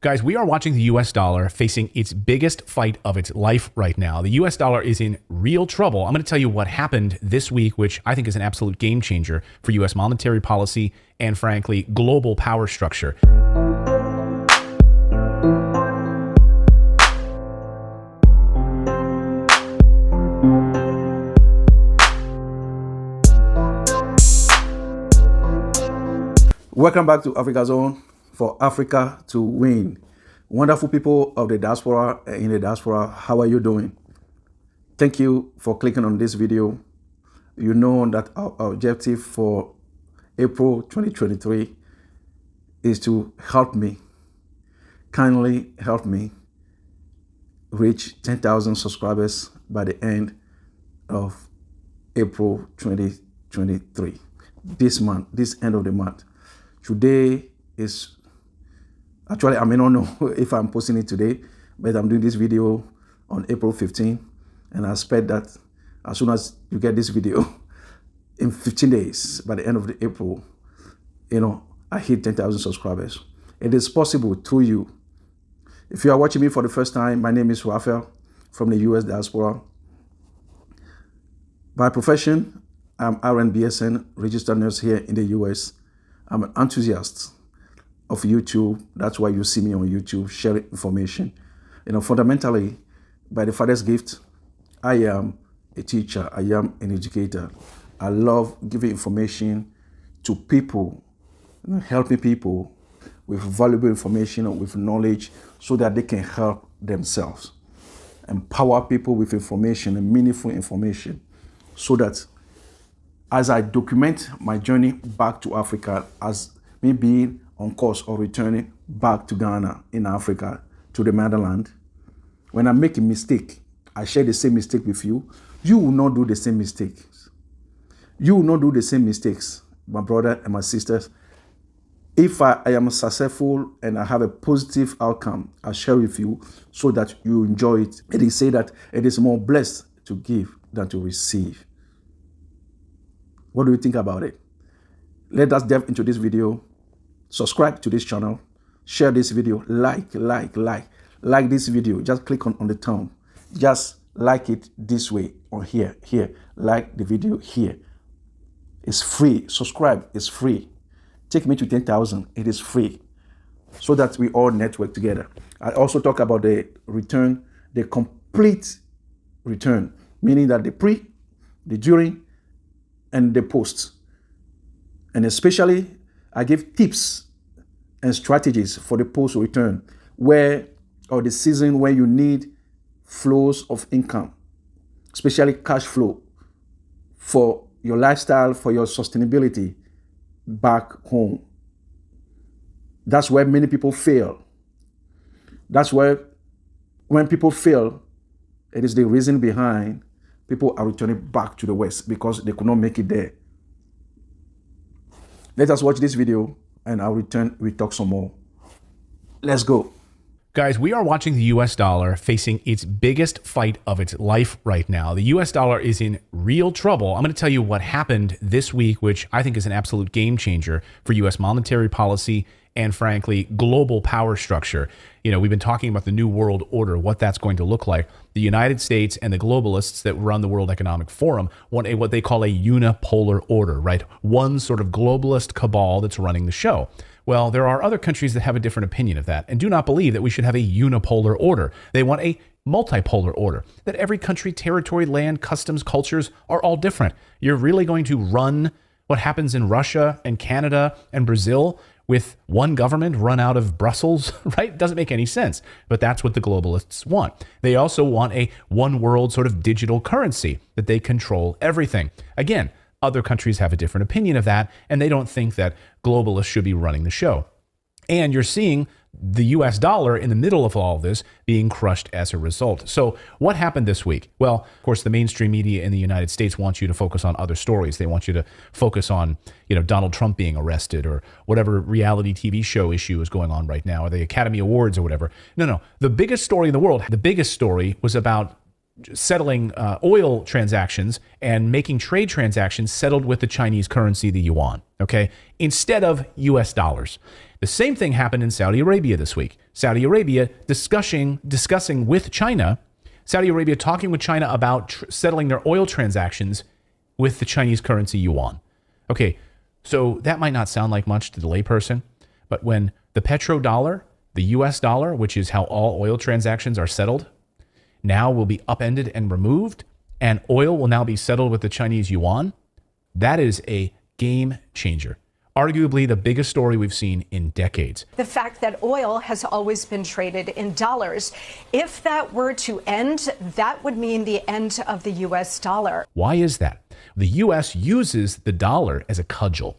Guys, we are watching the US dollar facing its biggest fight of its life right now. The US dollar is in real trouble. I'm going to tell you what happened this week, which I think is an absolute game changer for US monetary policy and, frankly, global power structure. Welcome back to AfrigaZone for Africa to win. Wonderful people of the diaspora, in the diaspora, how are you doing? Thank you for clicking on this video. You know that our objective for April 2023 is to help me, kindly help me reach 10,000 subscribers by the end of April 2023. This month, this end of the month. Today is, actually I may not know if I'm posting it today, but I'm doing this video on April 15, and I expect that as soon as you get this video, in 15 days, by the end of the April, I hit 10,000 subscribers. It is possible through you. If you are watching me for the first time, my name is Raphael from the US Diaspora. By profession, I'm RN/BSN registered nurse here in the US. I'm an enthusiast of YouTube. That's why you see me on YouTube, sharing information. Fundamentally, by the Father's gift, I am a teacher. I am an educator. I love giving information to people, helping people with valuable information, with knowledge, so that they can help themselves. Empower people with information and meaningful information, so that as I document my journey back to Africa, as me being on course or returning back to Ghana in Africa, to the motherland, when I make a mistake, I share the same mistake with you. You will not do the same mistakes. You will not do the same mistakes, my brother and my sisters. If I am successful and I have a positive outcome, I share with you so that you enjoy it. It is said that it is more blessed to give than to receive. What do you think about it? Let us delve into this video. Subscribe to this channel. Share this video. Like this video. Just click on the thumb. Just like it this way or here. Like the video here. It's free. Subscribe. It's free. Take me to 10,000. It is free. So that we all network together. I also talk about the return, the complete return, meaning that the pre, the during, and the post. And especially, I give tips and strategies for the post return, or the season where you need flows of income, especially cash flow for your lifestyle, for your sustainability back home. That's where many people fail. That's where, when people fail, it is the reason behind people are returning back to the West, because they could not make it there. Let us watch this video and I'll return. We talk some more. Let's go. Guys, we are watching the US dollar facing its biggest fight of its life right now. The US dollar is in real trouble. I'm going to tell you what happened this week, which I think is an absolute game changer for US monetary policy and, frankly, global power structure. We've been talking about the New World Order, what that's going to look like. The United States and the globalists that run the World Economic Forum want what they call a unipolar order, right? One sort of globalist cabal that's running the show. Well, there are other countries that have a different opinion of that and do not believe that we should have a unipolar order. They want a multipolar order, that every country, territory, land, customs, cultures are all different. You're really going to run what happens in Russia and Canada and Brazil with one government run out of Brussels, right? Doesn't make any sense. But that's what the globalists want. They also want a one world sort of digital currency, that they control everything. Again, other countries have a different opinion of that, and they don't think that globalists should be running the show. And you're seeing the US dollar in the middle of all of this being crushed as a result. So what happened this week? Well, of course, the mainstream media in the United States wants you to focus on other stories. They want you to focus on, Donald Trump being arrested, or whatever reality TV show issue is going on right now, or the Academy Awards or whatever. No. The biggest story in the world, the biggest story was about settling oil transactions and making trade transactions settled with the Chinese currency, the yuan, okay, instead of US dollars. The same thing happened in Saudi Arabia this week. Saudi Arabia discussing with China, Saudi Arabia talking with China about settling their oil transactions with the Chinese currency yuan. Okay, so that might not sound like much to the layperson, but when the petrodollar, the US dollar, which is how all oil transactions are settled, now will be upended and removed, and oil will now be settled with the Chinese yuan, that is a game changer. Arguably the biggest story we've seen in decades. The fact that oil has always been traded in dollars. If that were to end, that would mean the end of the US dollar. Why is that? The US uses the dollar as a cudgel.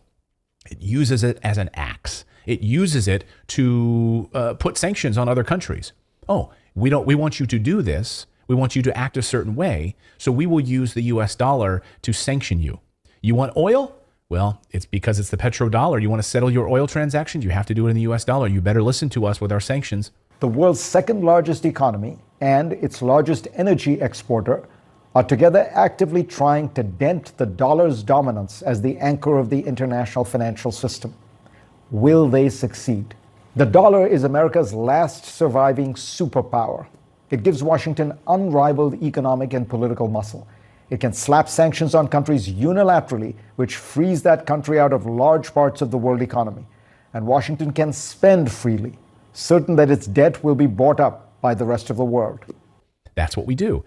It uses it as an axe. It uses it to put sanctions on other countries. Oh, we want you to do this. We want you to act a certain way. So we will use the US dollar to sanction you. You want oil? Well, it's because it's the petrodollar. You want to settle your oil transactions? You have to do it in the US dollar. You better listen to us with our sanctions. The world's second largest economy and its largest energy exporter are together actively trying to dent the dollar's dominance as the anchor of the international financial system. Will they succeed? The dollar is America's last surviving superpower. It gives Washington unrivaled economic and political muscle. It can slap sanctions on countries unilaterally, which frees that country out of large parts of the world economy. And Washington can spend freely, certain that its debt will be bought up by the rest of the world. That's what we do.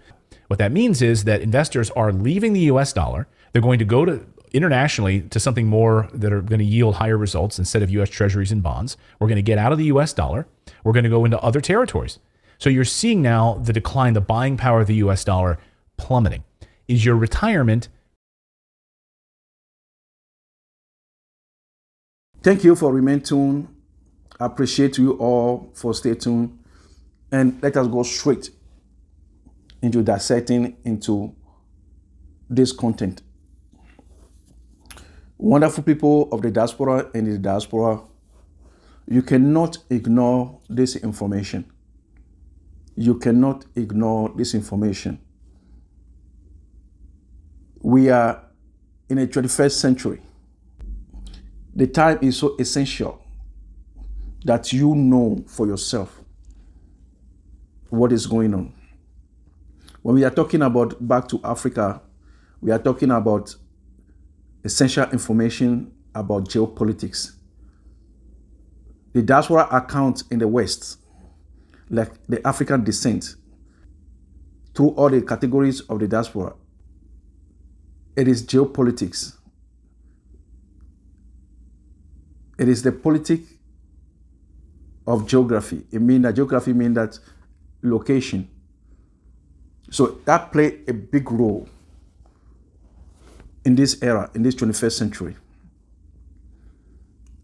What that means is that investors are leaving the US dollar. They're going to go to internationally to something more that are going to yield higher results instead of US treasuries and bonds. We're going to get out of the US dollar. We're going to go into other territories. So you're seeing now the decline, the buying power of the US dollar plummeting. Is your retirement? Thank you for remaining tuned. I appreciate you all for staying tuned. And let us go straight into dissecting into this content. Wonderful people of the diaspora and the diaspora, you cannot ignore this information. You cannot ignore this information. We are in a 21st century. The time is so essential that you know for yourself what is going on. When we are talking about back to Africa, we are talking about essential information about geopolitics. The diaspora account in the West, like the African descent, through all the categories of the diaspora, it is geopolitics. It is the politic of geography. It means that geography means that location. So that play a big role in this era, in this 21st century.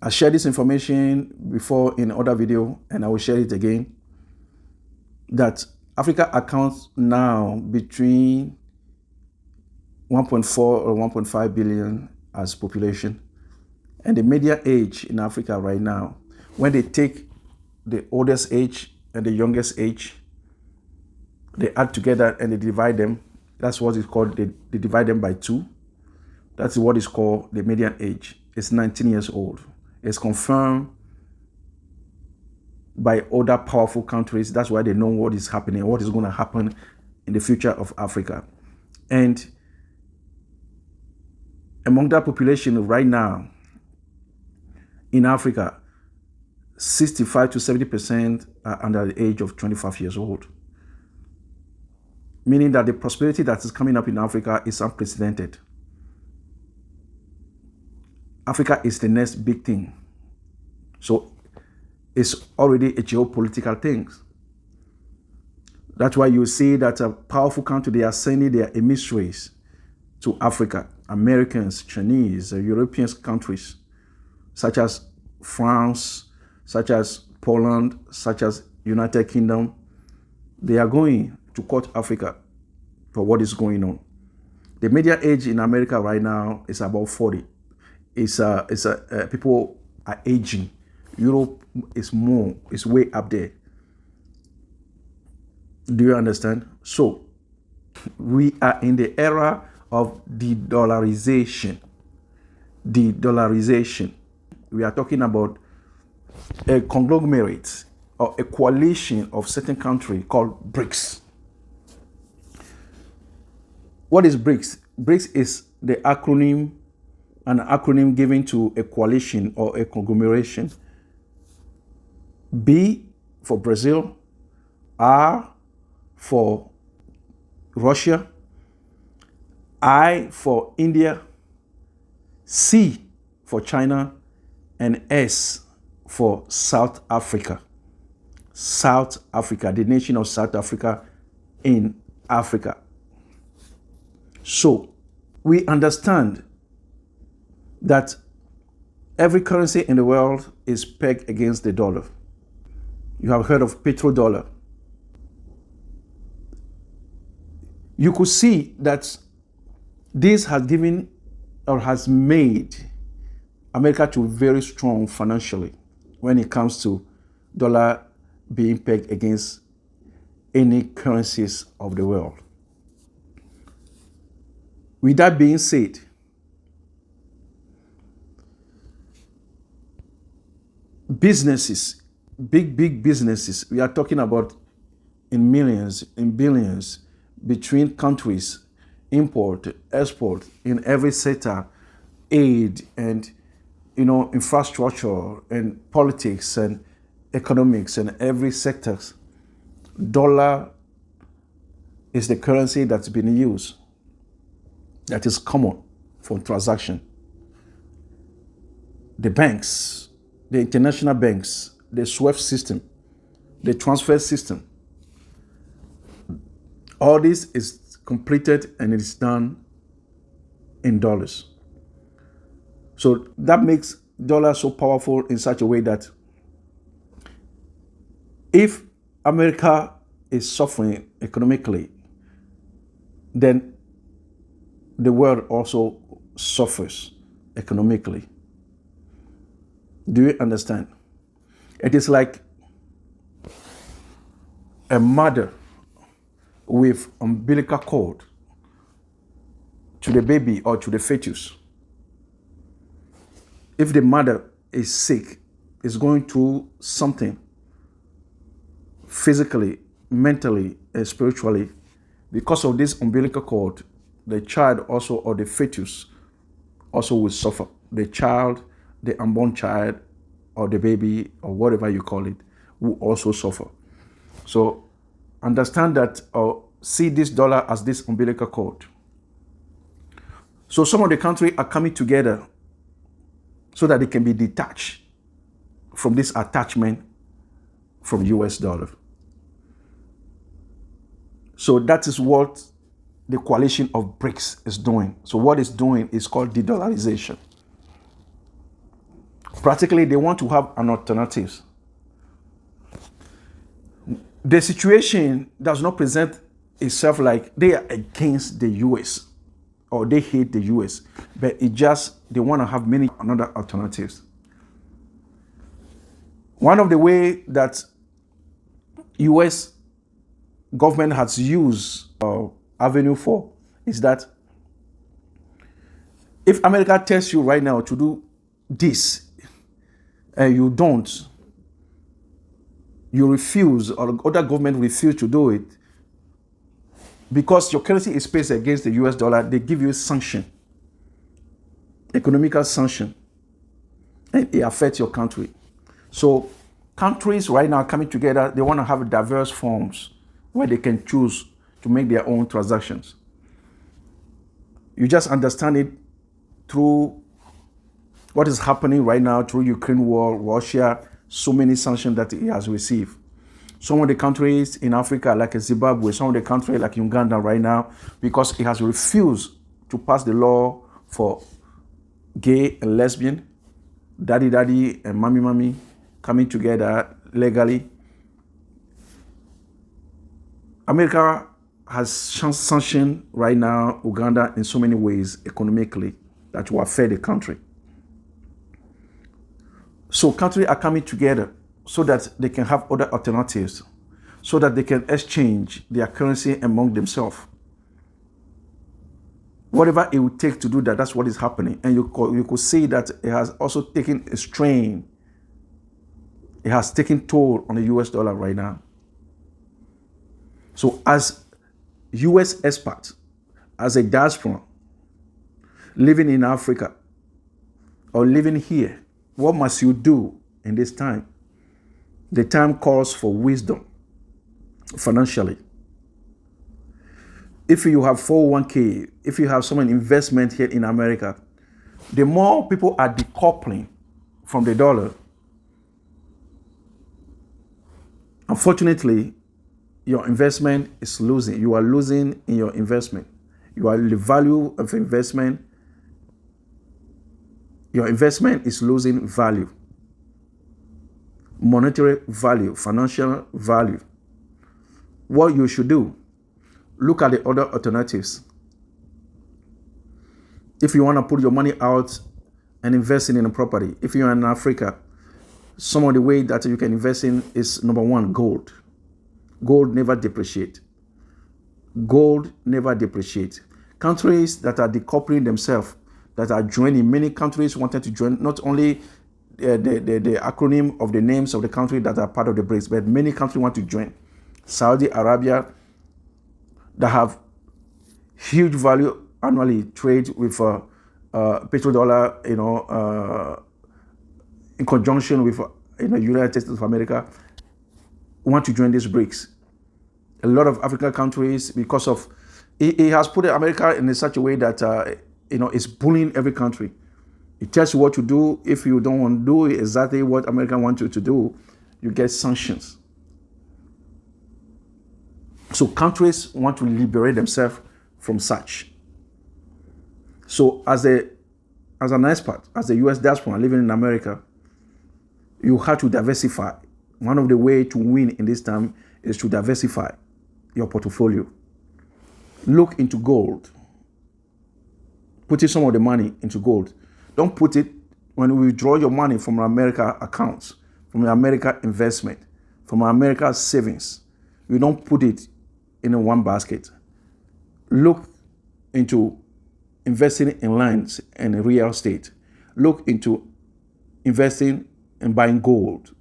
I shared this information before in other video, and I will share it again, that Africa accounts now between 1.4 or 1.5 billion as population. And the median age in Africa right now, when they take the oldest age and the youngest age, they add together and they divide them. That's what is called, they divide them by 2. That's what is called the median age. It's 19 years old. It's confirmed by other powerful countries. That's why they know what is happening, what is going to happen in the future of Africa. And among that population right now in Africa, 65 to 70% are under the age of 25 years old. Meaning that the prosperity that is coming up in Africa is unprecedented. Africa is the next big thing. So it's already a geopolitical thing. That's why you see that a powerful country, they are sending their emissaries to Africa. Americans, Chinese, European countries, such as France, such as Poland, such as United Kingdom, they are going to court Africa for what is going on. The median age in America right now is about 40. People are aging. Europe is more, it's way up there. Do you understand? So We are in the era of de-dollarization. De-dollarization. We are talking about a conglomerate or a coalition of certain countries called BRICS. What is BRICS? BRICS is an acronym given to a coalition or a conglomeration. B for Brazil, R for Russia, I for India, C for China, and S for South Africa. South Africa, the nation of South Africa in Africa. So we understand that every currency in the world is pegged against the dollar. You have heard of petrodollar. You could see that this has given or has made America to very strong financially when it comes to dollar being pegged against any currencies of the world. With that being said, businesses, big businesses, we are talking about in millions, in billions, between countries, import, export, in every sector, aid and infrastructure and politics and economics and every sector. Dollar is the currency that's been used, that is common for transaction. The banks, the international banks, the SWIFT system, the transfer system, all this is completed and it is done in dollars. So that makes dollar so powerful in such a way that if America is suffering economically, then the world also suffers economically. Do you understand? It is like a mother with umbilical cord to the baby or to the fetus. If the mother is sick, is going through something physically, mentally, and spiritually, because of this umbilical cord, the child also, or the fetus, also will suffer. The child, the unborn child, or the baby, or whatever you call it, will also suffer. So understand that, or see this dollar as this umbilical cord. So some of the countries are coming together so that they can be detached from this attachment from US dollar. So that is what the coalition of BRICS is doing. So what it's doing is called de-dollarization. Practically, they want to have an alternative. The situation does not present itself like they are against the US or they hate the US, but it just, they want to have many other alternatives. One of the ways that US government has used avenue for is that if America tells you right now to do this and you don't, you refuse, or other government refuse to do it, because your currency is placed against the US dollar, they give you sanction, economical sanction, and it affects your country. So countries right now are coming together, they want to have diverse forms where they can choose to make their own transactions. You just understand it through what is happening right now through Ukraine war, Russia, so many sanctions that it has received. Some of the countries in Africa, like Zimbabwe, some of the countries like Uganda right now, because it has refused to pass the law for gay and lesbian, daddy and mommy coming together legally. America has sanctioned right now Uganda in so many ways economically that will affect the country. So countries are coming together so that they can have other alternatives, so that they can exchange their currency among themselves. Whatever it would take to do that, that's what is happening. And you could see that it has also taken a strain. It has taken toll on the US dollar right now. So as US expat, as a diaspora, living in Africa or living here, what must you do in this time? The time calls for wisdom financially. If you have 401k, if you have some investment here in America, the more people are decoupling from the dollar, unfortunately, your investment is losing. You are losing in your investment. The value of investment, your investment is losing value. Monetary value, financial value. What you should do, look at the other alternatives. If you want to put your money out and invest in a property, if you're in Africa, some of the way that you can invest in is number one, gold. Gold never depreciates. Gold never depreciates. Countries that are decoupling themselves, that are joining, many countries wanted to join, not only the acronym of the names of the country that are part of the BRICS, but many countries want to join. Saudi Arabia, that have huge value annually, trade with petrodollar, in conjunction with United States of America, want to join this BRICS. A lot of African countries, because of it has put America in such a way that it's bullying every country. It tells you what to do. If you don't want to do exactly what America wants you to do, you get sanctions. So countries want to liberate themselves from such. So as an expat, as a US diaspora living in America, you have to diversify. One of the ways to win in this time is to diversify your portfolio. Look into gold. Put some of the money into gold. Don't put it when you withdraw your money from America accounts, from your America investment, from America savings. You don't put it in one basket. Look into investing in lands and real estate. Look into investing in buying gold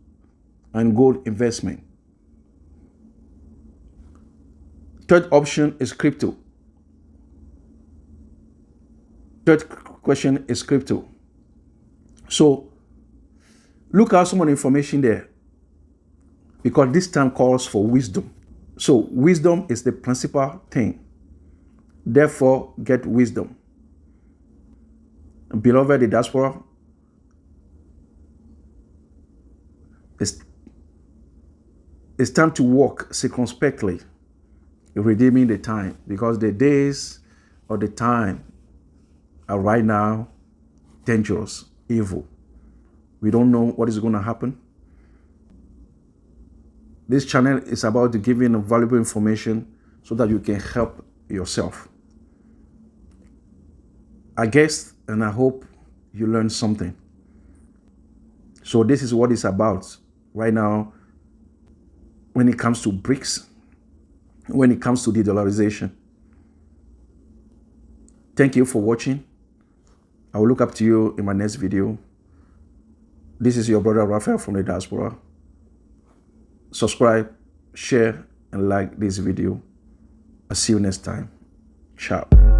and gold investment. Third option is crypto. Third question is crypto. So look at some of the information there, because this time calls for wisdom. So wisdom is the principal thing. Therefore, get wisdom. Beloved, the diaspora, it's time to walk circumspectly, redeeming the time, because the days or the time are right now dangerous, evil. We don't know what is going to happen. This channel is about giving valuable information so that you can help yourself. I guess and I hope you learned something. So this is what it's about right now when it comes to BRICS, when it comes to de-dollarization. Thank you for watching. I will look up to you in my next video. This is your brother Raphael from the Diaspora. Subscribe, share, and like this video. I'll see you next time. Ciao.